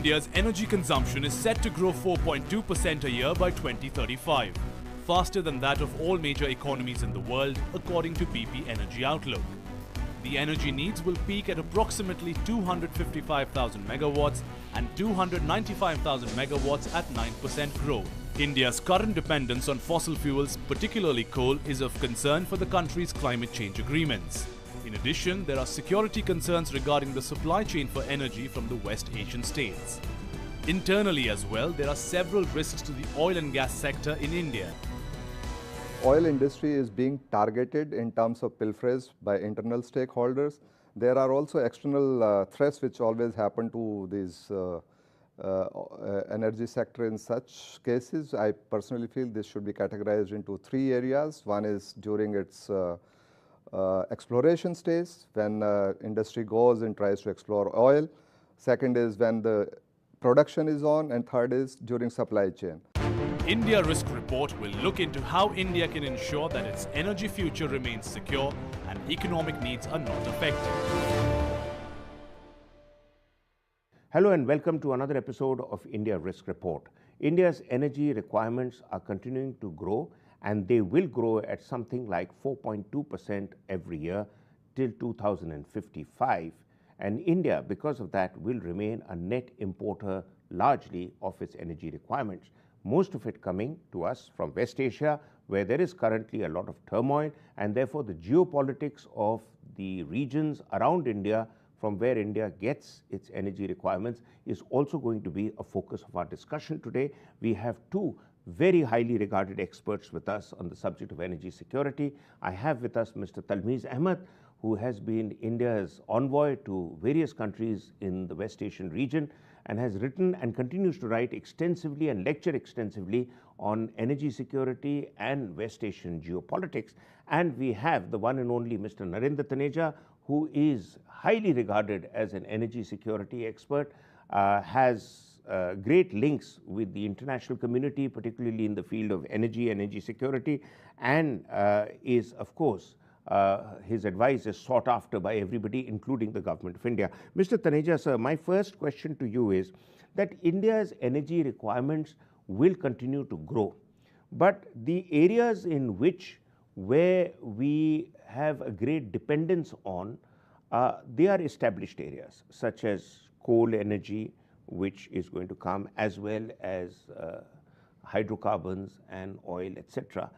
India's energy consumption is set to grow 4.2% a year by 2035, faster than that of all major economies in the world, according to BP Energy Outlook. The energy needs will peak at approximately 255,000 megawatts and 295,000 megawatts at 9% growth. India's current dependence on fossil fuels, particularly coal, is of concern for the country's climate change agreements. In addition, there are security concerns regarding the supply chain for energy from the West Asian states. Internally as well, there are several risks to the oil and gas sector in India. Oil industry is being targeted in terms of pilferage by internal stakeholders. There are also external threats which always happen to this energy sector in such cases. I personally feel this should be categorized into three areas. One is during its exploration stage, when industry goes and tries to explore oil. Second is when the production is on, and third is during supply chain. India Risk Report will look into how India can ensure that its energy future remains secure and economic needs are not affected. Hello and welcome to another episode of India Risk Report. India's energy requirements are continuing to grow, and they will grow at something like 4.2% every year till 2055. And India, because of that, will remain a net importer largely of its energy requirements. Most of it coming to us from West Asia, where there is currently a lot of turmoil, and therefore the geopolitics of the regions around India from where India gets its energy requirements is also going to be a focus of our discussion today. We have two very highly regarded experts with us on the subject of energy security. I have with us Mr. Talmiz Ahmad, who has been India's envoy to various countries in the West Asian region and has written and continues to write extensively and lecture extensively on energy security and West Asian geopolitics. And we have the one and only Mr. Narendra Taneja, who is highly regarded as an energy security expert, has great links with the international community, particularly in the field of energy security, and is, of course, his advice is sought after by everybody, including the government of India. Mr. Taneja, sir, my first question to you is that India's energy requirements will continue to grow, but the areas in which where we have a great dependence on, they are established areas such as coal energy, which is going to come, as well as hydrocarbons and oil, etc.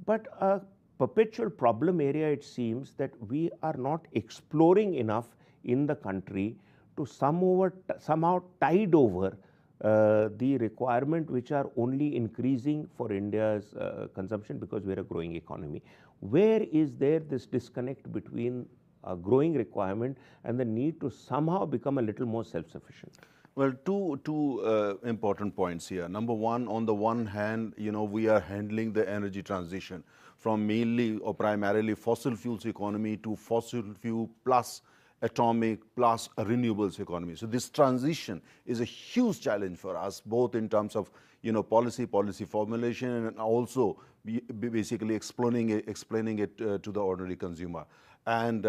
But a perpetual problem area, it seems, that we are not exploring enough in the country to somehow tide over the requirement which are only increasing for India's consumption because we are a growing economy. Where is there this disconnect between a growing requirement and the need to somehow become a little more self-sufficient? Well, two important points here. Number one, on the one hand, we are handling the energy transition from mainly or primarily fossil fuels economy to fossil fuel plus atomic plus a renewables economy. So this transition is a huge challenge for us, both in terms of policy formulation, and also basically explaining it to the ordinary consumer. And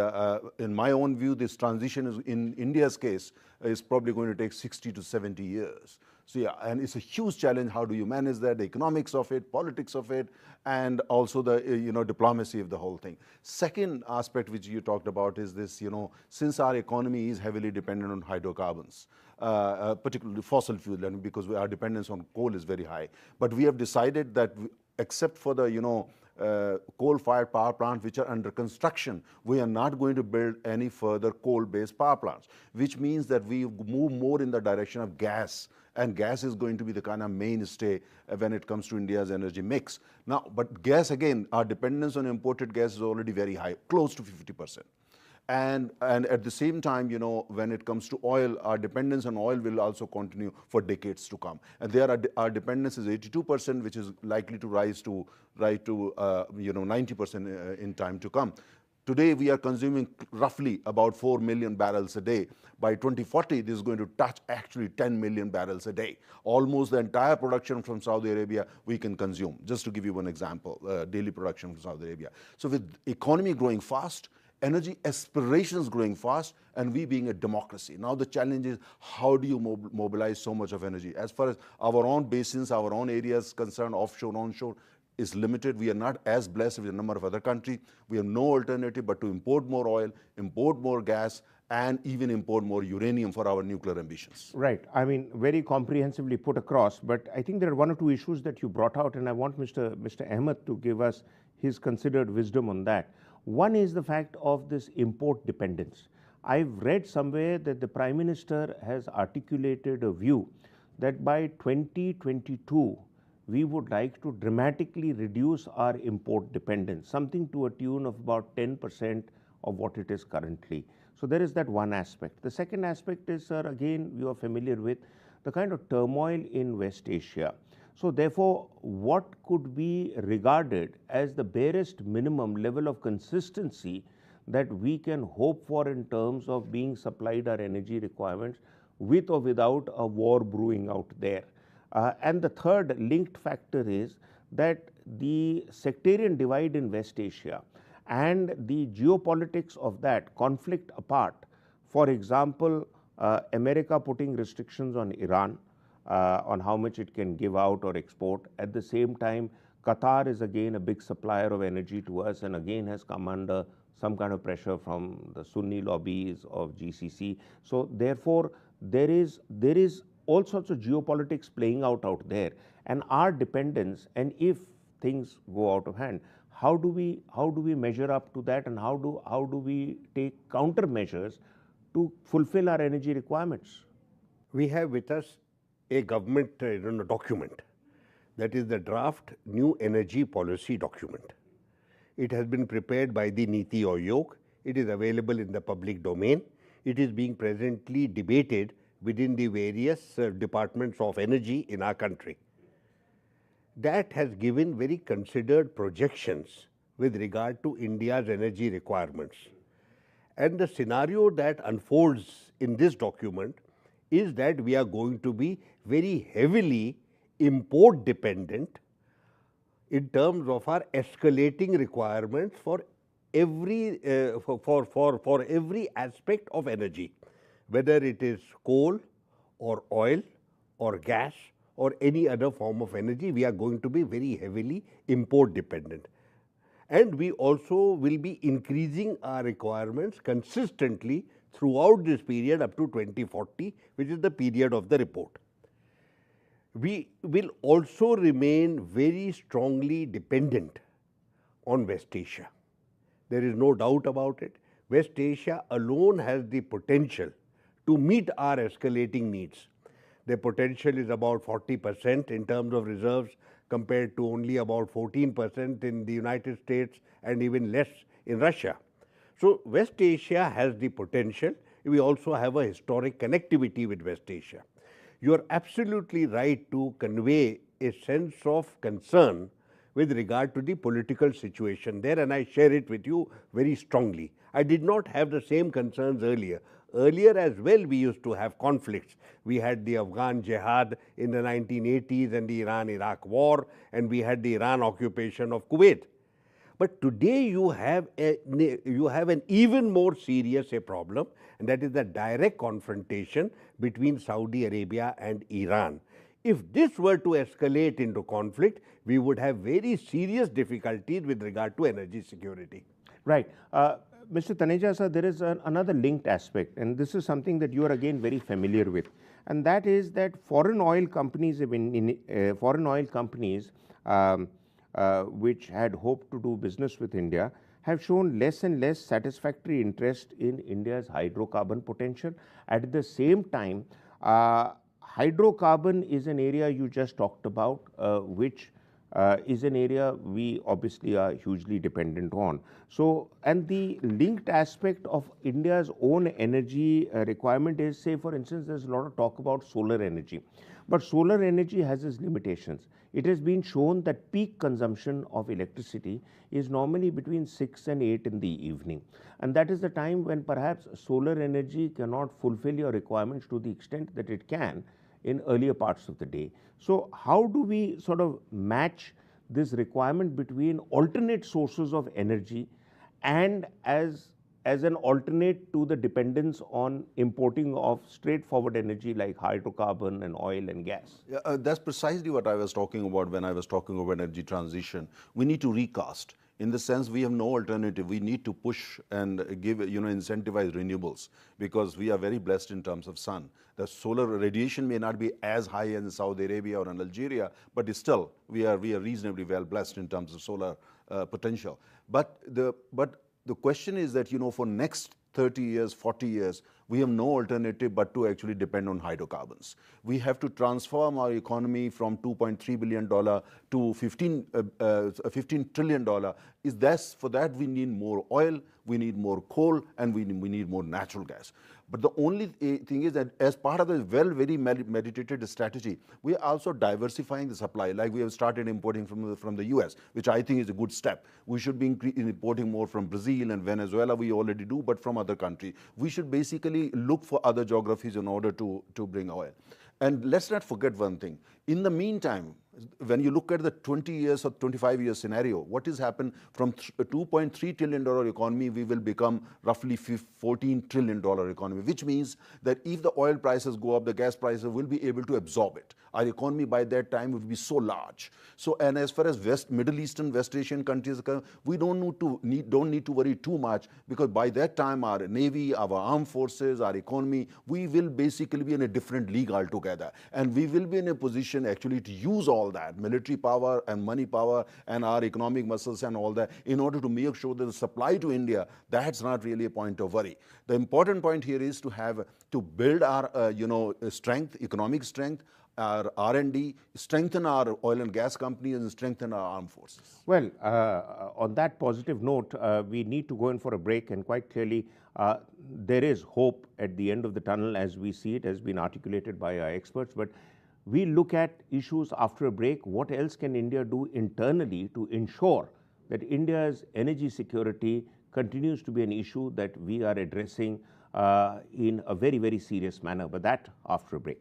in my own view, this transition is, in India's case, is probably going to take 60 to 70 years. So yeah, and it's a huge challenge. How do you manage that? The economics of it, politics of it, and also the diplomacy of the whole thing. Second aspect which you talked about is this, since our economy is heavily dependent on hydrocarbons, particularly fossil fuel, and because our dependence on coal is very high. But we have decided that except for the coal-fired power plants which are under construction, we are not going to build any further coal-based power plants, which means that we move more in the direction of gas, and gas is going to be the kind of mainstay when it comes to India's energy mix. Now, but gas, again, our dependence on imported gas is already very high, close to 50%. And at the same time, when it comes to oil, our dependence on oil will also continue for decades to come. And there our dependence is 82%, which is likely to rise to 90% in time to come. Today, we are consuming roughly about 4 million barrels a day. By 2040, this is going to touch actually 10 million barrels a day. Almost the entire production from Saudi Arabia we can consume. Just to give you one example, daily production from Saudi Arabia. So with economy growing fast, energy aspirations growing fast, and we being a democracy. Now the challenge is, how do you mobilize so much of energy? As far as our own basins, our own areas concerned, offshore, onshore, is limited. We are not as blessed with a number of other countries. We have no alternative but to import more oil, import more gas, and even import more uranium for our nuclear ambitions. Right. I mean, very comprehensively put across, but I think there are one or two issues that you brought out, and I want Mr. Ahmad to give us his considered wisdom on that. One is the fact of this import dependence. I've read somewhere that the Prime Minister has articulated a view that by 2022, we would like to dramatically reduce our import dependence, something to a tune of about 10% of what it is currently. So there is that one aspect. The second aspect is, sir, again, you are familiar with the kind of turmoil in West Asia. So therefore, what could be regarded as the barest minimum level of consistency that we can hope for in terms of being supplied our energy requirements with or without a war brewing out there? And the third linked factor is that the sectarian divide in West Asia and the geopolitics of that conflict apart. For example, America putting restrictions on Iran on how much it can give out or export. At the same time, Qatar is again a big supplier of energy to us and again has come under some kind of pressure from the Sunni lobbies of GCC. So therefore, there is all sorts of geopolitics playing out there, and our dependence, and if things go out of hand, how do we measure up to that, and how do we take countermeasures to fulfill our energy requirements? We have with us a government document, that is the draft new energy policy document. It has been prepared by the Niti Aayog. It is available in the public domain. It is being presently debated within the various departments of energy in our country. That has given very considered projections with regard to India's energy requirements. And the scenario that unfolds in this document is that we are going to be very heavily import dependent in terms of our escalating requirements for every aspect of energy, whether it is coal or oil or gas or any other form of energy. We are going to be very heavily import dependent. And we also will be increasing our requirements consistently throughout this period up to 2040, which is the period of the report. We will also remain very strongly dependent on West Asia. There is no doubt about it. West Asia alone has the potential to meet our escalating needs. The potential is about 40% in terms of reserves compared to only about 14% in the United States and even less in Russia. So West Asia has the potential. We also have a historic connectivity with West Asia. You are absolutely right to convey a sense of concern with regard to the political situation there, and I share it with you very strongly. I did not have the same concerns earlier. Earlier as well, we used to have conflicts. We had the Afghan jihad in the 1980s and the Iran-Iraq war, and we had the Iran occupation of Kuwait. But today you have an even more serious problem, and that is the direct confrontation between Saudi Arabia and Iran. If this were to escalate into conflict, we would have very serious difficulties with regard to energy security. Right. Mr. Taneja, sir, there is another linked aspect, and this is something that you are again very familiar with, and that is that foreign oil companies which had hoped to do business with India have shown less and less satisfactory interest in India's hydrocarbon potential. At the same time, hydrocarbon is an area you just talked about, which is an area we obviously are hugely dependent on. So, and the linked aspect of India's own energy requirement is, say, for instance, there's a lot of talk about solar energy. But solar energy has its limitations. It has been shown that peak consumption of electricity is normally between 6 and 8 in the evening. And that is the time when perhaps solar energy cannot fulfill your requirements to the extent that it can in earlier parts of the day. So how do we sort of match this requirement between alternate sources of energy and, as as an alternate to the dependence on importing of straightforward energy like hydrocarbon and oil and gas? Yeah, that's precisely what I was talking about when I was talking about energy transition. We need to recast. In the sense, we have no alternative. We need to push and give, incentivize renewables, because we are very blessed in terms of sun. The solar radiation may not be as high as in Saudi Arabia or in Algeria, but still we are reasonably well blessed in terms of solar potential. But the question is that, for next 30 years, 40 years, we have no alternative but to actually depend on hydrocarbons. We have to transform our economy from $2.3 billion to $15 trillion. For that we need more oil, we need more coal, and we need more natural gas. But the only thing is that as part of the very meditated strategy, we are also diversifying the supply. Like we have started importing from the US, which I think is a good step. We should be importing more from Brazil and Venezuela. We already do, but from other countries. We should basically look for other geographies in order to bring oil. And let's not forget one thing. In the meantime, when you look at the 20 years or 25 year scenario, what has happened from a $2.3 trillion economy, we will become roughly $14 trillion economy, which means that if the oil prices go up, the gas prices will be able to absorb it. Our economy by that time will be so large. So, and as far as Middle Eastern, West Asian countries, we don't need to worry too much, because by that time our navy, our armed forces, our economy, we will basically be in a different league altogether. And we will be in a position actually to use all that, military power and money power and our economic muscles and all that, in order to make sure that the supply to India, that's not really a point of worry. The important point here is to build our, strength, economic strength, our R&D, strengthen our oil and gas companies, and strengthen our armed forces. Well, on that positive note, we need to go in for a break, and quite clearly there is hope at the end of the tunnel as we see it, has been articulated by our experts. But we look at issues after a break. What else can India do internally to ensure that India's energy security continues to be an issue that we are addressing in a very, very serious manner? But that after a break.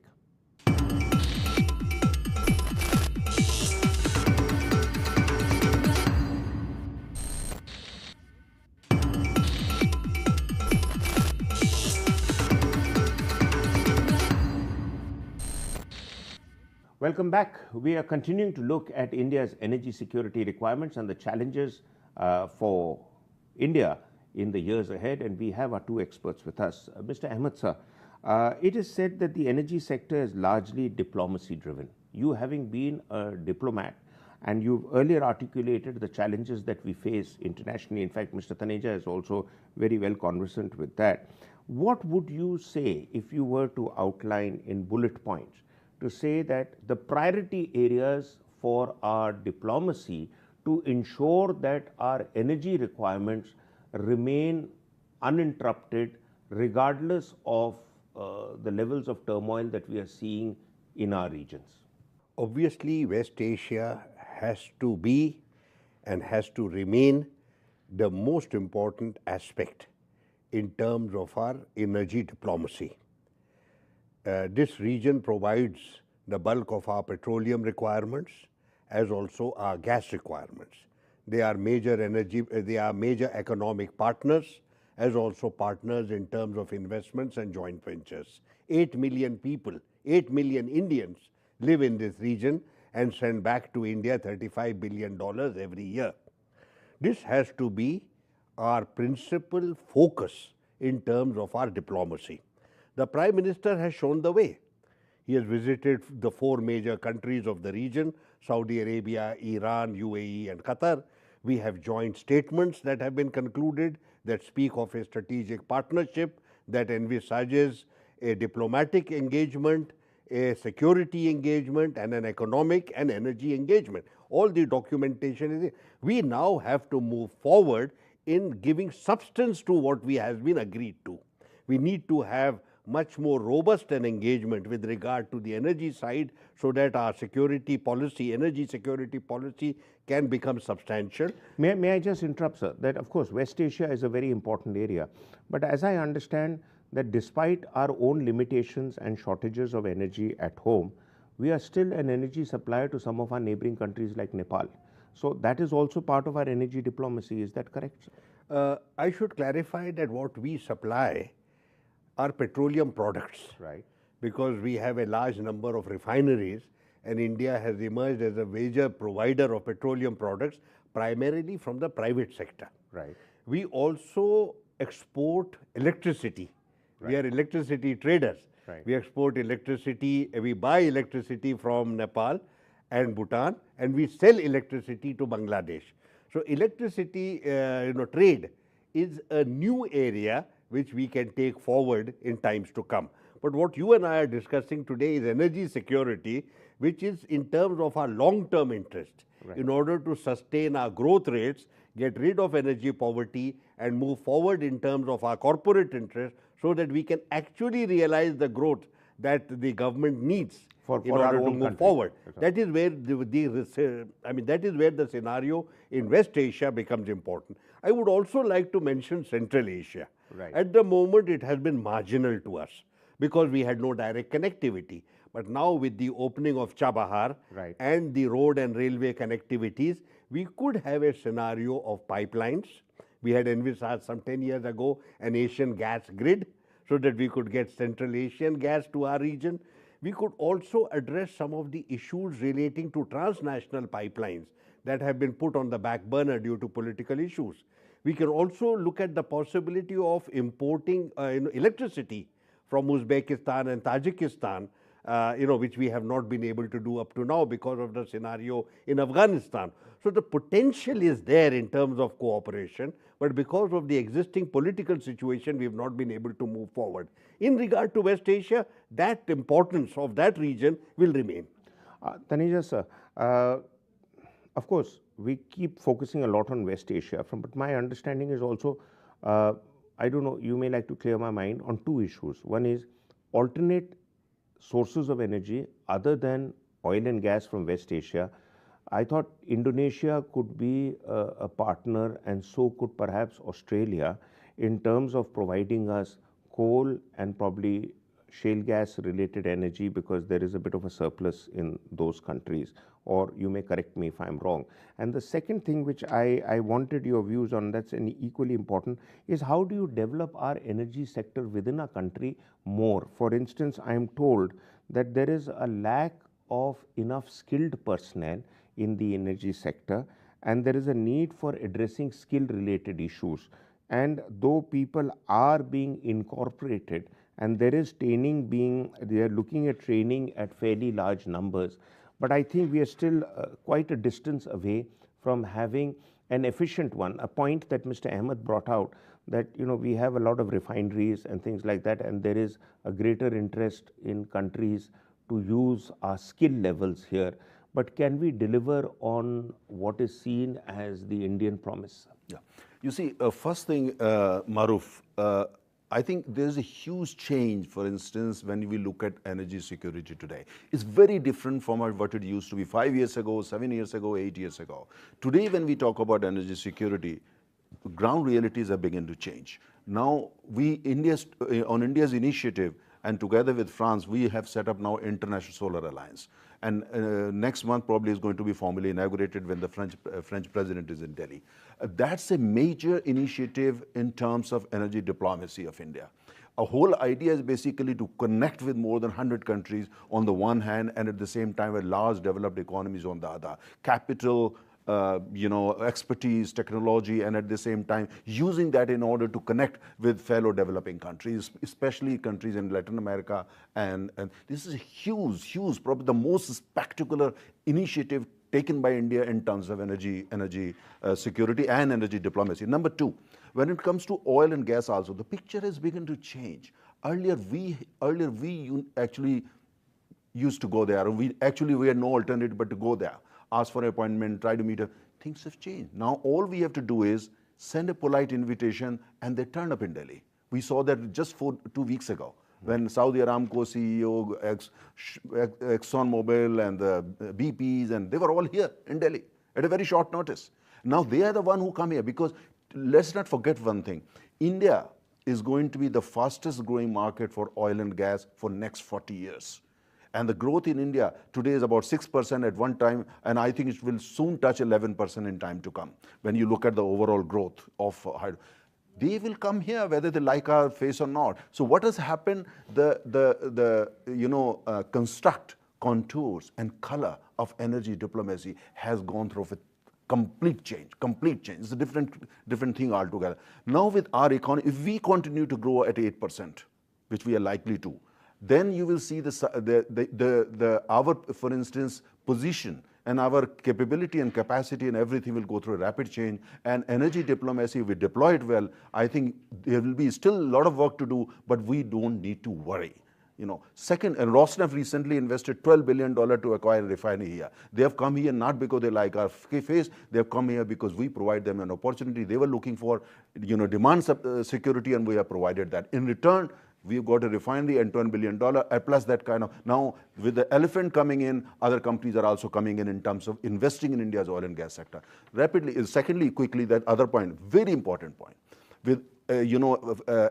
Welcome back. We are continuing to look at India's energy security requirements and the challenges for India in the years ahead, and we have our two experts with us. Mr. Ahmad sir, it is said that the energy sector is largely diplomacy driven. You having been a diplomat, and you've earlier articulated the challenges that we face internationally. In fact, Mr. Taneja is also very well conversant with that. What would you say if you were to outline in bullet points to say that the priority areas for our diplomacy to ensure that our energy requirements remain uninterrupted regardless of the levels of turmoil that we are seeing in our regions? Obviously, West Asia has to be and has to remain the most important aspect in terms of our energy diplomacy. This region provides the bulk of our petroleum requirements as also our gas requirements. They are major economic partners as also partners in terms of investments and joint ventures. 8 million people, 8 million Indians live in this region and send back to India $35 billion every year. This has to be our principal focus in terms of our diplomacy. The Prime Minister has shown the way. He has visited the 4 major countries of the region, Saudi Arabia, Iran, UAE and Qatar. We have joint statements that have been concluded that speak of a strategic partnership that envisages a diplomatic engagement, a security engagement and an economic and energy engagement. All the documentation is there. We now have to move forward in giving substance to what we have been agreed to. We need to have much more robust an engagement with regard to the energy side so that our security policy, energy security policy can become substantial. May I just interrupt, sir, that of course West Asia is a very important area, but as I understand that despite our own limitations and shortages of energy at home, we are still an energy supplier to some of our neighboring countries like Nepal. So that is also part of our energy diplomacy. Is that correct, sir? I should clarify that what we supply are petroleum products. Right. Because we have a large number of refineries and India has emerged as a major provider of petroleum products, primarily from the private sector. Right. We also export electricity. We are electricity traders. Right. We export electricity, we buy electricity from Nepal and Bhutan, and we sell electricity to Bangladesh. So electricity trade is a new area which we can take forward in times to come. But what you and I are discussing today is energy security, which is in terms of our long-term interest. Right. In order to sustain our growth rates, get rid of energy poverty and move forward in terms of our corporate interest so that we can actually realize the growth that the government needs in order to move forward. That is where that is where the scenario in West Asia becomes important. I would also like to mention Central Asia. Right. At the moment, it has been marginal to us because we had no direct connectivity. But now with the opening of Chabahar Right. and the road and railway connectivities, we could have a scenario of pipelines. We had envisaged some 10 years ago an Asian gas grid so that we could get Central Asian gas to our region. We could also address some of the issues relating to transnational pipelines that have been put on the back burner due to political issues. We can also look at the possibility of importing electricity from Uzbekistan and Tajikistan, which we have not been able to do up to now because of the scenario in Afghanistan. So the potential is there in terms of cooperation, but because of the existing political situation, we have not been able to move forward. In regard to West Asia, that importance of that region will remain. Taneja, sir, of course, we keep focusing a lot on West Asia, but my understanding is also, I don't know, you may like to clear my mind on two issues. One is alternate sources of energy other than oil and gas from West Asia. I thought Indonesia could be a partner, and so could perhaps Australia, in terms of providing us coal and probably shale gas related energy, because there is a bit of a surplus in those countries, or you may correct me if I'm wrong. And the second thing which I wanted your views on, that's equally important, is how do you develop our energy sector within a country more? For instance, I am told that there is a lack of enough skilled personnel in the energy sector, and there is a need for addressing skill related issues. And though people are being incorporated and there is training they are looking at training at fairly large numbers, but I think we are still quite a distance away from having an efficient one. A point that Mr. Ahmad brought out, that we have a lot of refineries and things like that, and there is a greater interest in countries to use our skill levels here. But can we deliver on what is seen as the Indian promise? Yeah. You see, first thing, Maroof, I think there's a huge change, for instance, when we look at energy security today. It's very different from what it used to be 5 years ago, 7 years ago, 8 years ago. Today, when we talk about energy security, ground realities are beginning to change. Now, on India's initiative, and together with France, we have set up now International Solar Alliance. And next month probably is going to be formally inaugurated when the French president is in Delhi. That's a major initiative in terms of energy diplomacy of India. Our whole idea is basically to connect with more than 100 countries on the one hand, and at the same time with large developed economies on the other. Capital, expertise, technology, and at the same time using that in order to connect with fellow developing countries, especially countries in Latin America. And this is a huge, probably the most spectacular initiative taken by India in terms of energy security and energy diplomacy. Number two, when it comes to oil and gas also, the picture has begun to change. Earlier we actually used to go there. We had no alternative but to go there. Ask for an appointment, try to meet her. Things have changed. Now all we have to do is send a polite invitation and they turn up in Delhi. We saw that just 2 weeks ago when Saudi Aramco CEO, ExxonMobil and the BPs, and they were all here in Delhi at a very short notice. Now they are the one who come here, because let's not forget one thing. India is going to be the fastest growing market for oil and gas for next 40 years. And the growth in India today is about 6% at one time, and I think it will soon touch 11% in time to come. When you look at the overall growth of hydro, they will come here whether they like our face or not. So what has happened? The construct, contours, and color of energy diplomacy has gone through a complete change. It's a different thing altogether. Now with our economy, if we continue to grow at 8%, which we are likely to, then you will see our, for instance, position and our capability and capacity and everything will go through a rapid change. And energy diplomacy, if we deploy it well, I think there will be still a lot of work to do, but we don't need to worry. Second, and Rosneft recently invested $12 billion to acquire a refinery here. They have come here not because they like our face, they have come here because we provide them an opportunity. They were looking for, demand security, and we have provided that. In return, we've got a refinery and $10 billion, plus that kind of, now with the elephant coming in, other companies are also coming in terms of investing in India's oil and gas sector. Rapidly, secondly, quickly, that other point, very important point, with,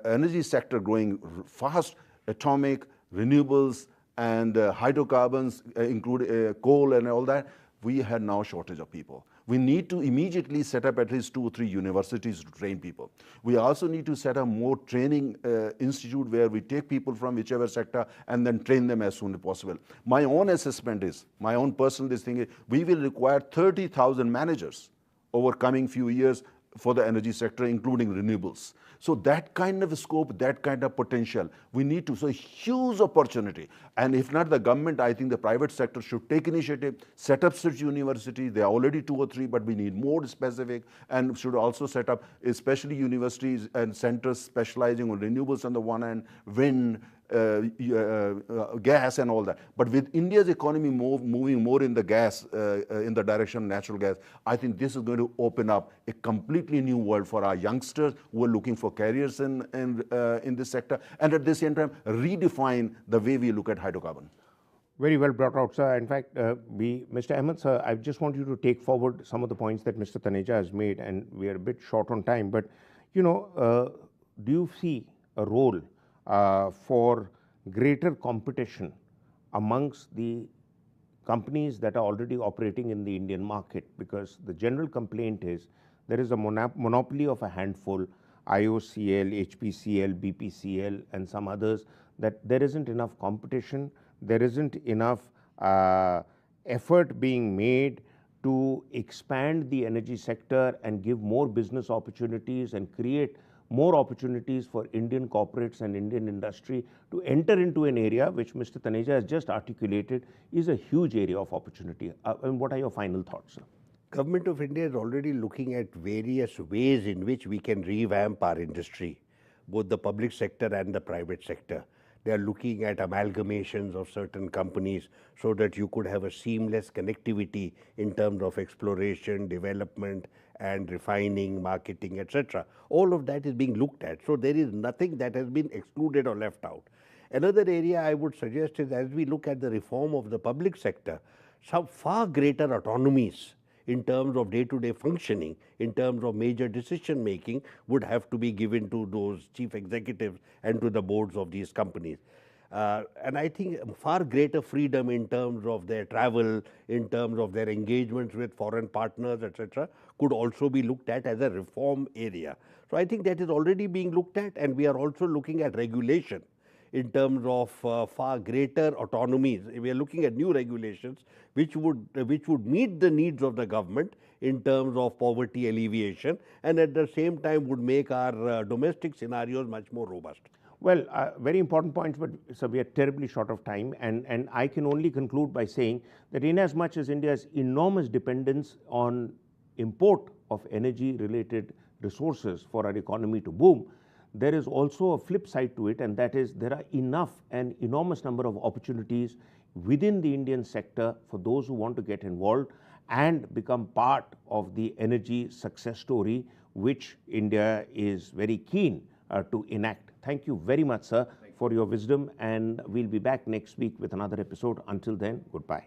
energy sector growing fast, atomic, renewables, and hydrocarbons, include coal and all that, we had now shortage of people. We need to immediately set up at least 2 or 3 universities to train people. We also need to set up more training institute where we take people from whichever sector and then train them as soon as possible. My own assessment is, my own personal thing is, we will require 30,000 managers over coming few years for the energy sector, including renewables. So that kind of scope, that kind of potential, we need to, so huge opportunity. And if not the government, I think the private sector should take initiative, set up such universities. There are already 2 or 3, but we need more specific, and should also set up especially universities and centers specializing on renewables on the one hand, wind, gas and all that. But with India's economy moving more in the gas, in the direction of natural gas, I think this is going to open up a completely new world for our youngsters who are looking for careers in this sector, and at the same time redefine the way we look at hydrocarbon. Very well brought out, sir. In fact, Mr. Ahmad, sir, I just want you to take forward some of the points that Mr. Taneja has made, and we are a bit short on time, but, do you see a role for greater competition amongst the companies that are already operating in the Indian market? Because the general complaint is there is a monopoly of a handful, IOCL, HPCL, BPCL, and some others, that there isn't enough competition, there isn't enough effort being made to expand the energy sector and give more business opportunities and create more opportunities for Indian corporates and Indian industry to enter into an area which Mr. Taneja has just articulated is a huge area of opportunity. And what are your final thoughts, sir? Government of India is already looking at various ways in which we can revamp our industry, both the public sector and the private sector. They are looking at amalgamations of certain companies so that you could have a seamless connectivity in terms of exploration, development, and refining, marketing, etc. All of that is being looked at. So there is nothing that has been excluded or left out. Another area I would suggest is, as we look at the reform of the public sector, some far greater autonomies in terms of day-to-day functioning, in terms of major decision making, would have to be given to those chief executives and to the boards of these companies. And I think far greater freedom in terms of their travel, in terms of their engagements with foreign partners, etc., could also be looked at as a reform area. So I think that is already being looked at, and we are also looking at regulation in terms of far greater autonomies. We are looking at new regulations which would meet the needs of the government in terms of poverty alleviation, and at the same time would make our domestic scenarios much more robust. Well, very important points, but so we are terribly short of time, and I can only conclude by saying that in as much as India's enormous dependence on import of energy-related resources for our economy to boom, there is also a flip side to it, and that is there are an enormous number of opportunities within the Indian sector for those who want to get involved and become part of the energy success story, which India is very keen to enact. Thank you very much, sir, for your wisdom, and we'll be back next week with another episode. Until then, goodbye.